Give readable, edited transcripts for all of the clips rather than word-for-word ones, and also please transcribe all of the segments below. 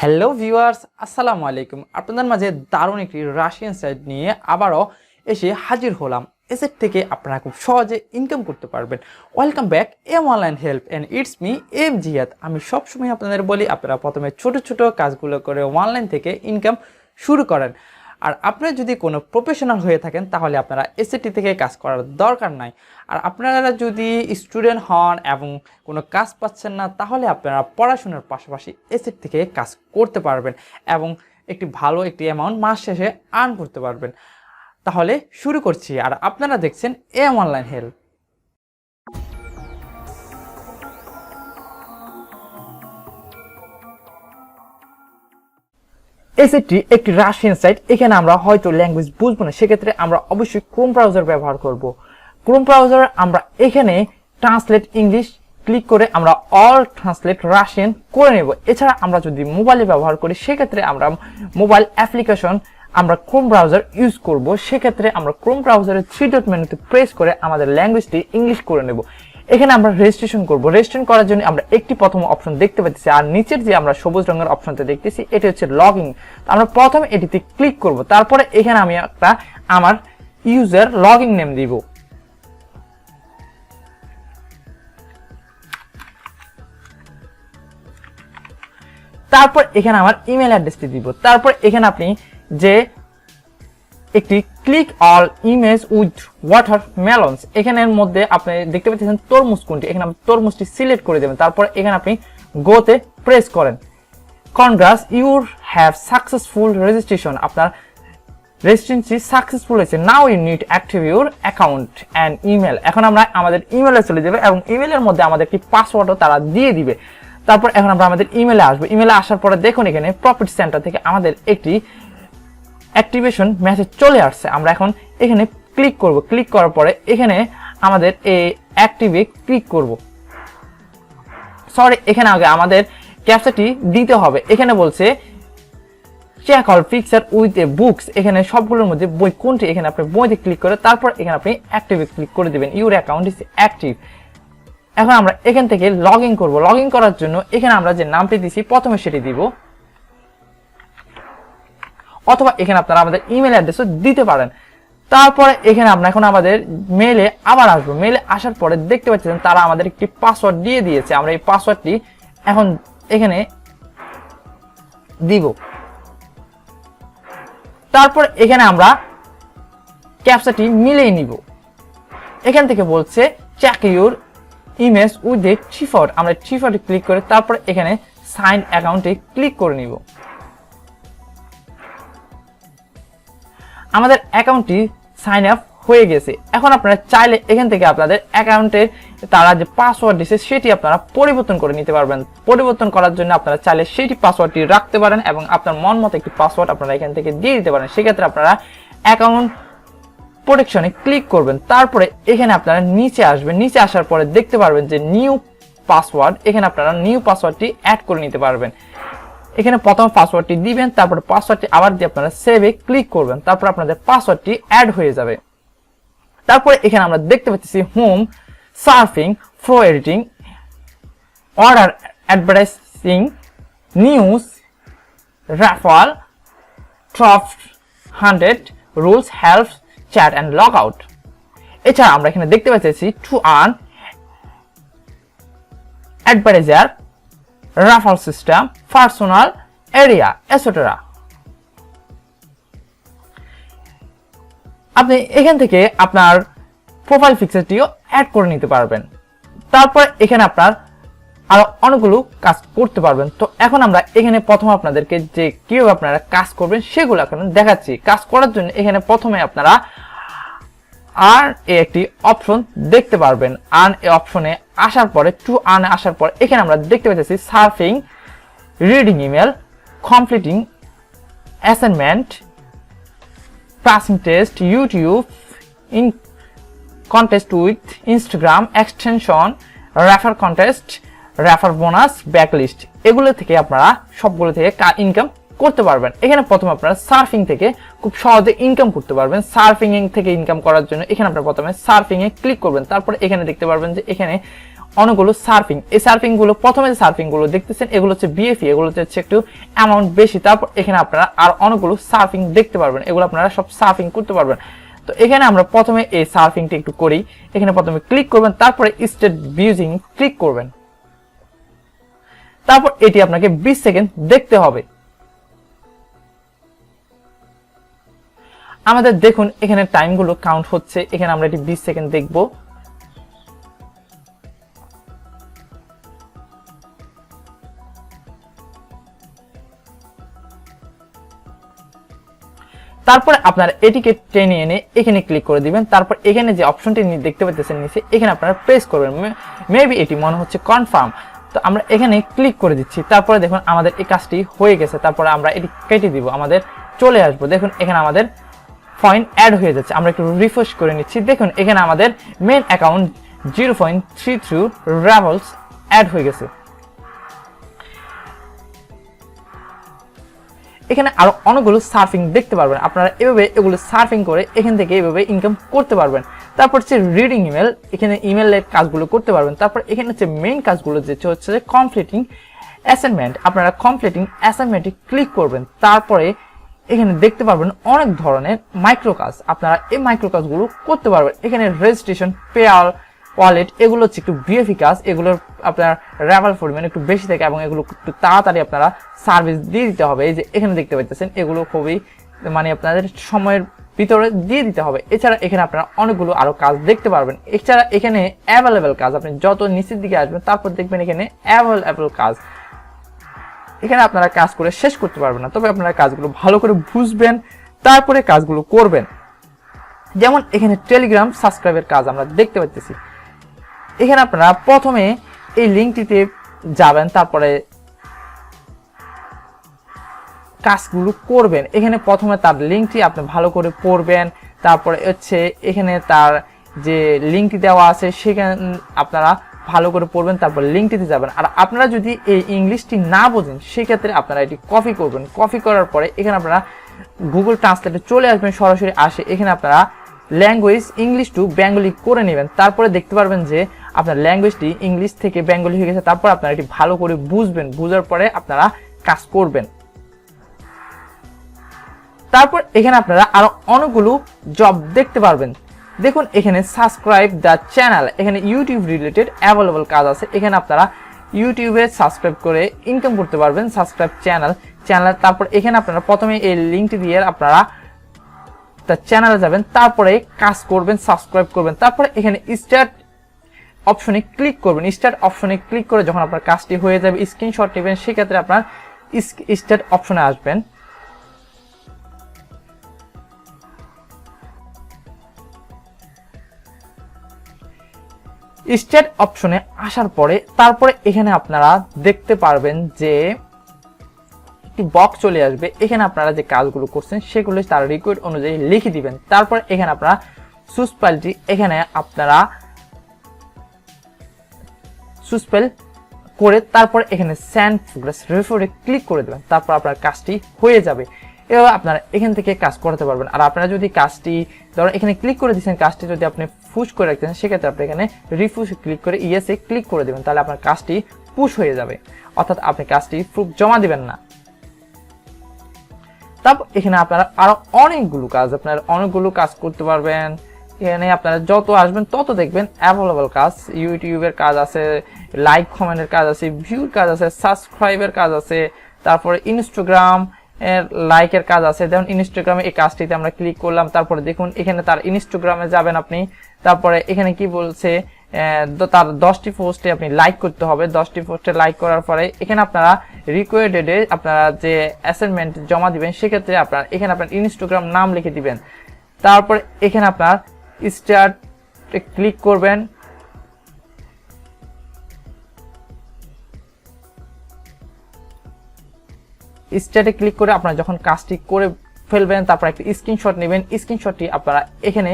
Hello viewers, আসসালামু আলাইকুম। আপনাদের মাঝে দারুণ একটি রাশিয়ান সাইট নিয়ে আবারও এসে হাজির হলাম। এসেট থেকে আপনারা খুব সহজে ইনকাম করতে পারবেন। Welcome back M online help and it's me M Ziyad. আমি সবসময় আপনাদের বলি আপনারা প্রথমে ছোট ছোট কাজগুলো করে অনলাইন থেকে ইনকাম শুরু করেন। আর আপনারা যদি কোনো প্রফেশনাল হয়ে থাকেন তাহলে আপনারা এসএটি থেকে কাজ করার দরকার নাই। আর আপনারা যদি স্টুডেন্ট হন এবং কোনো কাজ পাচ্ছেন না তাহলে আপনারা পড়াশোনার পাশাপাশি এসএটি থেকে কাজ করতে পারবেন এবং একটি ভালো একটি অ্যামাউন্ট মাস শেষে আর্ন করতে পারবেন। তাহলে শুরু করছি, আর আপনারা দেখছেন এম অনলাইন হেল্প। এসএটি একটি রাশিয়ান সাইট। এখানে আমরা হয়তো ল্যাঙ্গুয়েজ বুঝবো না, সেক্ষেত্রে আমরা অবশ্যই ক্রোম ব্রাউজার ব্যবহার করব। ক্রোম ব্রাউজার আমরা এখানে ট্রান্সলেট ইংলিশ ক্লিক করে আমরা অল ট্রান্সলেট রাশিয়ান করে নেব। এছাড়া আমরা যদি মোবাইলে ব্যবহার করি সেক্ষেত্রে আমরা মোবাইল অ্যাপ্লিকেশন আমরা ক্রোম ব্রাউজার ইউজ করব। সেক্ষেত্রে আমরা ক্রোম ব্রাউজারের 3 ডট মেনুতে প্রেস করে আমাদের ল্যাঙ্গুয়েজটি ইংলিশ করে নেব। এখানে আমরা রেজিস্ট্রেশন করব। রেজিস্ট্রেশন করার জন্য আমরা একটি প্রথম অপশন দেখতে পাচ্ছি, আর নিচের যে আমরা সবুজ রঙের অপশনটা দেখতেছি এটি হচ্ছে লগ ইন। আমরা প্রথমে এটিতে ক্লিক করব। তারপরে এখানে আমি একটা আমার ইউজার লগ ইন নেম দিব। তারপর এখানে আমার ইমেল অ্যাড্রেসটি দিব। তারপর এখানে আপনি যে একটি click all image with water মেলনস, এখানের মধ্যে আপনি দেখতে পাচ্ছেন তরমুজ কোনটি, এখানে আপনি তরমুজটি সিলেক্ট করে দেবেন। তারপর এখানে আপনি গোতে প্রেস করেন। Congrats, you have successful registration, আপনার রেজিস্ট্রেশনটি সাকসেসফুল হয়েছে। Now you need active your account and email. এখন আমরা আমাদের ইমেলে চলে যাবে এবং ইমেলের মধ্যে আমাদের একটি পাসওয়ার্ডও তারা দিয়ে দিবে। তারপর এখন আমরা আমাদের ইমেলে আসবো। ইমেলে আসার পরে দেখুন এখানে প্রফিট সেন্টার থেকে আমাদের একটি অ্যাক্টিভেশন মেসেজ চলে আসছে। আমরা এখন এখানে ক্লিক করব। ক্লিক করার পরে এখানে আমাদের এই অ্যাক্টিভে ক্লিক করব। সরি, এখানে আগে আমাদের ক্যাপচাটি দিতে হবে। এখানে বলছে check all picture with a books, এখানে সবগুলোর মধ্যে বই কোনটি, এখানে আপনি বইতে ক্লিক করে তারপর এখানে আপনি অ্যাক্টিভে ক্লিক করে দিবেন। Your account is active. এখন আমরা এখান থেকে লগ ইন করবো। লগ ইন করার জন্য এখানে আমরা যে নামটি দিছি প্রথমে সেটি দিব, অথবা এখানে আপনারা আমাদের ইমেল অ্যাড্রেসও দিতে পারেন। তারপরে এখানে আমরা এখন আমাদের মেলে আবার আসবো। মেলে আসার পরে দেখতে পাচ্ছেন তারা আমাদের একটি পাসওয়ার্ড দিয়ে দিয়েছে। আমরা এই পাসওয়ার্ডটি এখন এখানে দিব। তারপর এখানে আমরা ক্যাপচাটি মিলিয়ে নিব। এখান থেকে বলছে check your image with a three photo, আমরা থ্রি-ফটে ক্লিক করে তারপর এখানে সাইন অ্যাকাউন্টে ক্লিক করে নিব। আমাদের অ্যাকাউন্টটি সাইন আপ হয়ে গেছে। এখন আপনারা চাইলে এখান থেকে আপনাদের অ্যাকাউন্টের তারা যে পাসওয়ার্ড দিয়েছে সেটি আপনারা পরিবর্তন করে নিতে পারবেন। পরিবর্তন করার জন্য আপনারা চাইলে সেটি পাসওয়ার্ডটি রাখতে পারেন এবং আপনার মন মতো একটি পাসওয়ার্ড আপনারা এখান থেকে দিয়ে দিতে পারেন। সেক্ষেত্রে আপনারা অ্যাকাউন্ট প্রোটেকশনে ক্লিক করবেন। তারপরে এখানে আপনারা নিচে আসবেন। নিচে আসার পরে দেখতে পারবেন যে নিউ পাসওয়ার্ড, এখানে আপনারা নিউ পাসওয়ার্ডটি অ্যাড করে নিতে পারবেন। এখানে প্রথম পাসওয়ার্ডটি দিবেন, তারপরে পাসওয়ার্ডটি আবার দিয়ে আপনারা সেভে ক্লিক করবেন। তারপর আপনাদের পাসওয়ার্ডটি অ্যাড হয়ে যাবে। তারপরে এখানে আমরা দেখতে পাচ্ছি home, surfing, flow editing, order advertising, news, Rafale, top 100, rules, help, chat and log out. এছাড়া আমরা এখানে দেখতে পাচ্ছি to earn, advertiser, Rafale system, personal area, etcetera. আপনি এখান থেকে আপনার প্রোফাইল পিকচারটিও অ্যাড করে নিতে পারবেন। তারপর এখানে আপনার আরো অনেকগুলো কাজ করতে পারবেন। তো এখন আমরা এখানে প্রথমে আপনাদেরকে যে কিভাবে আপনারা কাজ করবেন সেগুলো এখন দেখাচ্ছি। কাজ করার জন্য এখানে প্রথমে আপনারা আর্ন একটি অপশন দেখতে পারবেন। আর্ন এই অপশনে আসার পরে টু আর্ন আসার পর এখানে আমরা দেখতে পাচ্ছি surfing, reading email, completing assignment, passing test, YouTube, in contest with Instagram, extension, refer contest, refer bonus, backlist, এগুলো থেকে আপনারা সবগুলো থেকে ইনকাম করতে পারবেন। এখানে প্রথমে আপনারা সার্ফিং থেকে খুব সহজে ইনকাম করতে পারবেন। সার্ফিং থেকে ইনকাম করার জন্য এখানে আপনারা প্রথমে সার্ফিং এ ক্লিক করবেন। তারপর এখানে দেখতে পারবেন যে এখানে অনেকগুলো সার্ফিং, এই সার্ফিং গুলো প্রথমে যে সার্ফিং গুলো দেখতেছেন এগুলো হচ্ছে বিএফই, এগুলো হচ্ছে একটু অ্যামাউন্ট বেশি। তারপর এখানে আপনারা আর অনেকগুলো সার্ফিং দেখতে পারবেন, এগুলো আপনারা সব সার্ফিং করতে পারবেন। তো এখানে আমরা প্রথমে এই সার্ফিংটা একটু করি। এখানে প্রথমে ক্লিক করবেন, তারপরে স্টার্ট ভিউজিং ক্লিক করবেন, তারপর এটি আপনাকে 20 সেকেন্ড দেখতে হবে। আমাদের দেখুন এখানে টাইমগুলো কাউন্ট হচ্ছে, এখানে আমরা এটি 20 সেকেন্ড দেখব। তারপরে আপনারা এটিকে টেনে এনে এখানে ক্লিক করে দিবেন। তারপর এখানে যে অপশনটি দেখতে পাচ্ছেন নিচে, এখানে আপনারা প্রেস করবেন। মেবি এটি মনে হচ্ছে কনফার্ম, তো আমরা এখানে ক্লিক করে দিচ্ছি। তারপরে দেখুন আমাদের এই কাজটি হয়ে গেছে। তারপরে আমরা এটি কেটে দিব, আমাদের চলে আসবো। দেখুন এখানে আমাদের পয়েন্ট অ্যাড হয়ে যাচ্ছে। আমরা একটু রিফ্রেশ করে নিচ্ছি। দেখুন এখানে আমাদের মেন অ্যাকাউন্ট 0.33 রাভেলস অ্যাড হয়ে গেছে। এখানে আরো অনেকগুলো সার্ফিং দেখতে পারবেন, আপনারা এভাবে এগুলো সার্ফিং করে এখান থেকে এভাবে ইনকাম করতে পারবেন। তারপর হচ্ছে রিডিং ইমেল, এখানে ইমেলের কাজগুলো করতে পারবেন। তারপর এখানে হচ্ছে মেইন কাজগুলো যে হচ্ছে যে কমপ্লিটিং অ্যাসাইনমেন্ট, আপনারা কমপ্লিটিং অ্যাসাইনমেন্টে ক্লিক করবেন। তারপরে এখানে দেখতে পারবেন অনেক ধরনের মাইক্রো কাজ, আপনারা এই মাইক্রো কাজগুলো করতে পারবেন। এখানে রেজিস্ট্রেশন, পেয়ার, ওয়ালেট, এগুলো হচ্ছে একটু বিএফি কাজ, এগুলোর আপনার রেফারেল পরিমাণ একটু বেশি থাকে এবং এগুলো একটু তাড়াতাড়ি আপনারা সার্ভিস দিয়ে দিতে হবে। এই যে এখানে দেখতে পাচ্ছেন এগুলো খুবই মানে আপনাদের সময়ের ভিতরে দিয়ে দিতে হবে। এছাড়া এখানে আপনারা অনেকগুলো আরো কাজ দেখতে পারবেন। এছাড়া এখানে অ্যাভেলেবেল কাজ, আপনি যত নিচের দিকে আসবেন তারপর দেখবেন এখানে অ্যাভেলেবেল কাজ, এখানে আপনারা কাজ করে শেষ করতে পারবেন না, তবে আপনারা কাজগুলো ভালো করে বুঝবেন তারপরে কাজগুলো করবেন। যেমন এখানে টেলিগ্রাম সাবস্ক্রাইবের কাজ আমরা দেখতে পাচ্ছি। এখানে আপনারা প্রথমে এই লিঙ্কটিতে যাবেন, তারপরে কাজগুলো করবেন। এখানে প্রথমে তার লিঙ্কটি আপনি ভালো করে পড়বেন, তারপরে হচ্ছে এখানে তার যে লিঙ্কটি দেওয়া আছে সেখানে আপনারা ভালো করে পড়বেন, তারপর লিঙ্কটিতে যাবেন। আর আপনারা যদি এই ইংলিশটি না বোঝেন সেক্ষেত্রে আপনারা এটি কপি করবেন। কপি করার পরে এখানে আপনারা গুগল ট্রান্সলেটে চলে আসবেন, সরাসরি আসে এখানে আপনারা ল্যাঙ্গুয়েজ ইংলিশ টু বেঙ্গলি করে নেবেন। তারপরে দেখতে পারবেন যে আপনার ল্যাঙ্গুয়েজটি ইংলিশ থেকে বেঙ্গলি হয়ে গেছে। তারপর আপনারা এটি ভালো করে বুঝবেন, বুঝার পরে আপনারা কাজ করবেন। তারপর এখানে আপনারা আরো অনেকগুলো জব দেখতে পারবেন। দেখুন এখানে সাবস্ক্রাইব দ্য চ্যানেল, এখানে ইউটিউব রিলেটেড অ্যাভেলেবল কাজ আছে। এখানে আপনারা ইউটিউবে সাবস্ক্রাইব করে ইনকাম করতে পারবেন, সাবস্ক্রাইব চ্যানেল। তারপর এখানে আপনারা প্রথমে এই লিঙ্কটি দিয়ে আপনারা তার চ্যানেলে যাবেন, তারপরে কাজ করবেন, সাবস্ক্রাইব করবেন। তারপরে এখানে স্টার্ট অপশনে ক্লিক করবেন। স্টার্ট অপশনে ক্লিক করে যখন আপনার কাজটি হয়ে যাবে, স্ক্রিনশট নেবেন, সেক্ষেত্রে আপনার স্টার্ট অপশনে আসবেন। স্টার্ট অপশনে আসার পরে তারপরে এখানে আপনারা দেখতে পারবেন যে একটি বক্স চলে আসবে। এখানে আপনারা যে কাজগুলো করছেন সেগুলো তার রিকোয়েস্ট অনুযায়ী লিখে দিবেন। তারপর এখানে আপনারা চুজ ফাইলটি এখানে আপনারা চুজ ফাইল করে তারপর এখানে সেন্ড প্রোগ্রেস রেফারে ক্লিক করে দেবেন। তারপর আপনার কাজটি হয়ে যাবে। এভাবে আপনারা এখান থেকে কাজ করতে পারবেন। আর আপনারা যদি কাজটি ধরুন এখানে ক্লিক করে দিচ্ছেন, কাজটি যদি আপনি পুশ করে রাখতেন সেক্ষেত্রে আপনি এখানে রিফ্রেশ ক্লিক করে ইয়েসে ক্লিক করে দেবেন, তাহলে আপনার কাজটি পুশ হয়ে যাবে, অর্থাৎ আপনি কাজটি প্রুফ জমা দিবেন না। তারপর এখানে আপনারা আরো অনেকগুলো কাজ করতে পারবেন। এখানে আপনারা যত আসবেন তত দেখবেন অ্যাভেলেবল কাজ। ইউটিউবের কাজ আছে, লাইক কমেন্টের কাজ আছে, ভিউর কাজ আছে, সাবস্ক্রাইবের কাজ আছে, তারপরে ইনস্টাগ্রাম এর লাইকের কাজ আছে। যেমন ইনস্টাগ্রামে এই কাজটিতে আমরা ক্লিক করলাম, তারপরে দেখুন এখানে তার ইনস্টাগ্রামে যাবেন আপনি, তারপরে এখানে কি বলছে তার 10টি পোস্টে আপনি লাইক করতে হবে। 10টি পোস্টে লাইক করার পরে এখানে আপনারা রিকোয়েস্টেডে আপনারা যে অ্যাসাইনমেন্ট জমা দিবেন সেক্ষেত্রে আপনারা এখানে আপনার ইনস্টাগ্রাম নাম লিখে দিবেন। তারপর এখানে আপনার স্টার্টে ক্লিক করবেন। স্টার্টে ক্লিক করে আপনারা যখন কাজটি করে ফেলবেন তারপর একটা স্ক্রিনশট নেবেন। স্ক্রিনশটটি আপনারা এখানে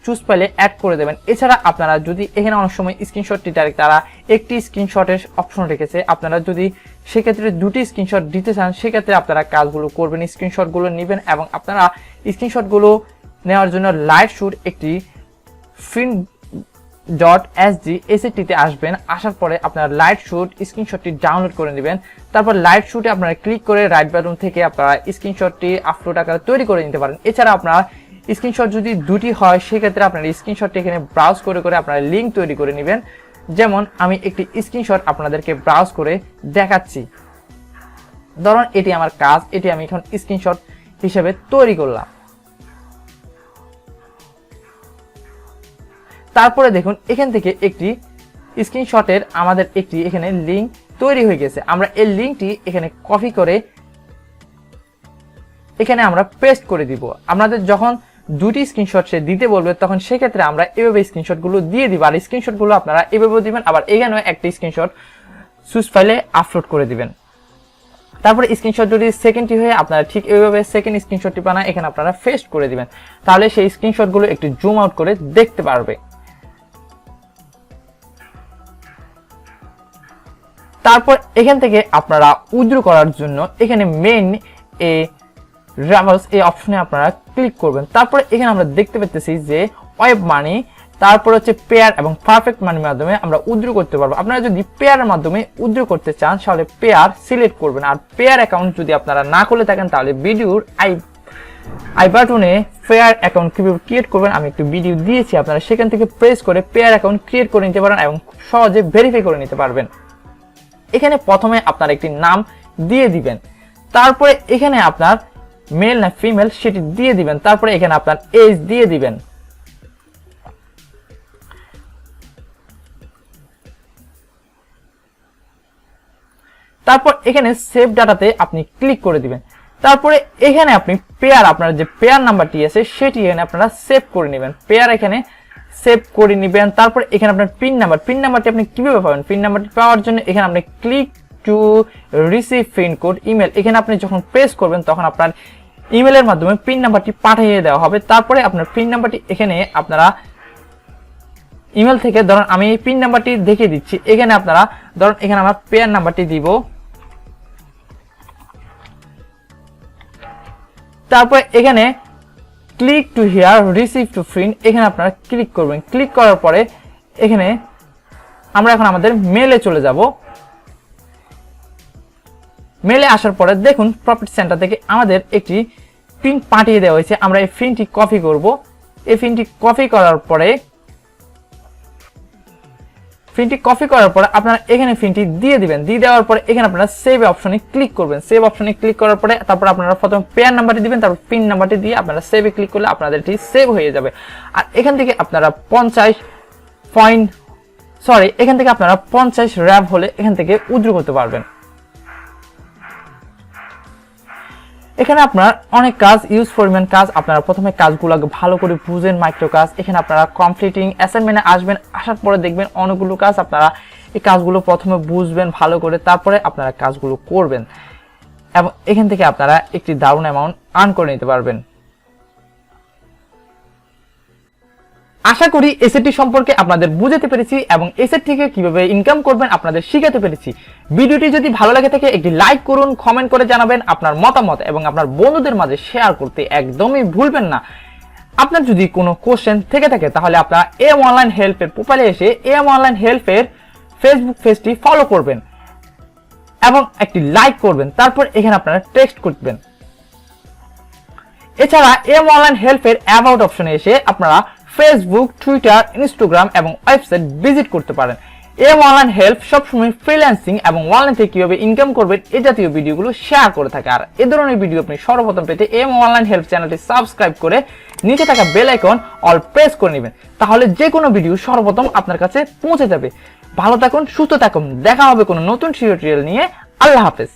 চুজ ফাইলে অ্যাড করে দেবেন। এছাড়া আপনারা যদি এখানে অনেক সময় স্ক্রিনশটটি ডাইরেক্ট তারা একটি স্ক্রিনশটের অপশন রেখেছে, আপনারা যদি সেক্ষেত্রে দুটি স্ক্রিনশট দিতে চান সেক্ষেত্রে আপনারা কাজগুলো করবেন, স্ক্রিনশটগুলো নেবেন এবং আপনারা স্ক্রিনশটগুলো নেওয়ার জন্য লাইট শুট একটি প্রিন্ট profitcentr.sg এই সেটটিতে আসবেন। আসার পরে আপনারা লাইট শুট স্ক্রিনশটটি ডাউনলোড করে নেবেন। তারপর লাইট শুটে আপনারা ক্লিক করে রাইট বাটন থেকে আপনারা স্ক্রিনশটটি আপলোড আকারে তৈরি করে নিতে পারেন। এছাড়া আপনারা স্ক্রিনশট যদি দুটি হয় সেক্ষেত্রে আপনার স্ক্রিনশটটি এখানে ব্রাউজ করে করে আপনারা লিঙ্ক তৈরি করে নেবেন। যেমন আমি একটি স্ক্রিনশট আপনাদেরকে ব্রাউজ করে দেখাচ্ছি। ধরুন এটি আমার কাজ, এটি আমি এখন স্ক্রিনশট হিসেবে তৈরি করলাম। তারপরে দেখুন এখান থেকে একটি স্ক্রিনশটের আমাদের একটি এখানে লিঙ্ক তৈরি হয়ে গেছে। আমরা এই লিঙ্কটি এখানে কপি করে এখানে আমরা পেস্ট করে দিব। আপনাদের যখন দুটি স্ক্রিনশট সে দিতে বলবে তখন সেক্ষেত্রে আমরা এভাবে স্ক্রিনশটগুলো দিয়ে দিব। আর স্ক্রিনশটগুলো আপনারা এভাবে দিবেন, আবার এখানেও একটা স্ক্রিনশট সুইচ ফাইলে আপলোড করে দিবেন। তারপরে স্ক্রিনশট যদি সেকেন্ডটি হয়ে আপনারা ঠিক এইভাবে সেকেন্ড স্ক্রিনশটটি বানায় এখানে আপনারা পেস্ট করে দিবেন। তাহলে সেই স্ক্রিনশটগুলো একটু জুম আউট করে দেখতে পারবে। তারপর এখান থেকে আপনারা উইথড্র করার জন্য এখানে মেইন এই অপশনে আপনারা ক্লিক করবেন। তারপরে এখানে আমরা দেখতে পাচ্ছি যে ওয়েব মানি, তারপর হচ্ছে পেয়ার এবং পারফেক্ট মানির মাধ্যমে আমরা উইথড্র করতে পারবো। আপনারা যদি পেয়ারের মাধ্যমে উইথড্র করতে চান তাহলে পেয়ার সিলেক্ট করবেন। আর পেয়ার অ্যাকাউন্ট যদি আপনারা না খুলে থাকেন তাহলে ভিডিওর আই বাটনে পেয়ার অ্যাকাউন্ট কিভাবে ক্রিয়েট করবেন আমি একটু ভিডিও দিয়েছি, আপনারা সেখান থেকে প্রেস করে পেয়ার অ্যাকাউন্ট ক্রিয়েট করে নিতে পারেন এবং খুব সহজে ভেরিফাই করে নিতে পারবেন। এখানে প্রথমে আপনার একটি নাম দিয়ে দিবেন, তারপরে এখানে আপনার মেল না ফিমেল সেটি দিয়ে দিবেন, তারপরে এখানে আপনার এজ দিয়ে দিবেন। তারপর এখানে সেভ ডাটাতে আপনি ক্লিক করে দিবেন। তারপরে এখানে আপনি পেয়ার, আপনার যে পেয়ার নাম্বারটি আছে সেটি এখানে আপনারা সেভ করে নেবেন। পেয়ার এখানে সেভ করে নেবেন। তারপর এখানে আপনার পিন নাম্বারটি আপনি কিভাবে পাবেন? পিন নাম্বারটি পাওয়ার জন্য এখানে আপনি click to receive pin code email, এখানে আপনি যখন প্রেস করবেন তখন আপনার ইমেলের মাধ্যমে পিন নাম্বারটি পাঠিয়ে দেওয়া হবে। তারপরে আপনার পিন নাম্বারটি এখানে আপনারা ইমেল থেকে, ধরুন আমি এই পিন নাম্বারটি দেখিয়ে দিচ্ছি। এখানে আপনারা ধরুন এখানে আমার পেয়ার নাম্বারটি দিব, তারপর এখানে click to here receive to print এখানে আপনারা ক্লিক করবেন। ক্লিক করার পরে এখানে আমরা এখন আমাদের মেলে চলে যাব। মেলে আসার পরে দেখুন প্রফিট সেন্টার থেকে আমাদের একটি পিন পাঠিয়ে দেওয়া হয়েছে। আমরা এই পিনটি কপি করব। এই পিনটি কপি করার পরে আপনারা এখানে পিনটি দিয়ে দিবেন। দিয়ে দেওয়ার পরে এখানে আপনারা সেভ অপশনে ক্লিক করবেন। সেভ অপশনে ক্লিক করার পরে তারপর আপনারা প্রথমে পেয়ার নাম্বারটি দিবেন, তারপর পিন নাম্বারটি দিয়ে আপনারা সেভে ক্লিক করলে আপনাদের এটি সেভ হয়ে যাবে। আর এখান থেকে আপনারা 50 র্যাব হলে এখান থেকে উইথড্র করতে পারবেন। এখানে আপনার অনেক কাজ, ইউজ পরিমাণ কাজ, আপনারা প্রথমে কাজগুলো ভালো করে বুঝেন, মাইক্রো কাজ। এখানে আপনারা কমপ্লিটিং অ্যাসাইনমেন্টে আসবেন, আসার পরে দেখবেন অনেকগুলো কাজ, আপনারা এই কাজগুলো প্রথমে বুঝবেন ভালো করে, তারপরে আপনারা কাজগুলো করবেন এবং এখান থেকে আপনারা একটি দারুণ অ্যামাউন্ট আর্ন করে নিতে পারবেন। আশা করি এসেটটি সম্পর্কে আপনাদের বুঝাতে পেরেছি এবং এসেট থেকে কিভাবে ইনকাম করবেন আপনাদের শিখাতে পেরেছি। ভিডিওটি যদি ভালো লাগে থাকে একটি লাইক করুন, কমেন্ট করে জানাবেন আপনার মতামত এবং আপনার বন্ধুদের মাঝে শেয়ার করতে একদমই ভুলবেন না। আপনার যদি কোনো কোশ্চেন থেকে থাকে তাহলে আপনারা এম অনলাইন হেল্পের প্রোফাইলে এসে এম অনলাইন হেল্পের ফেসবুক পেজটি ফলো করবেন এবং একটি লাইক করবেন, তারপর এখানে আপনারা টেক্সট করবেন। এছাড়া এম অনলাইন হেল্পের অ্যাবাউট অপশনে এসে আপনারা ফেসবুক, টুইটার, ইনস্টাগ্রাম এবং ওয়েবসাইট ভিজিট করতে পারেন। এম অনলাইন হেল্প সবসময় ফ্রিল্যান্সিং এবং অনলাইন থেকে কিভাবে ইনকাম করবেন এই জাতীয় ভিডিওগুলো শেয়ার করে থাকে। আর এই ধরনের ভিডিও আপনি সর্বপ্রথম পেতে এম অনলাইন হেল্প চ্যানেলটি সাবস্ক্রাইব করে নিচে থাকা বেল আইকন অল প্রেস করে নেবেন, তাহলে যে কোনো ভিডিও সর্বপ্রথম আপনার কাছে পৌঁছে যাবে। ভালো থাকুন, সুস্থ থাকুন, দেখা হবে কোনো নতুন টিউটোরিয়াল নিয়ে। আল্লাহ হাফেজ।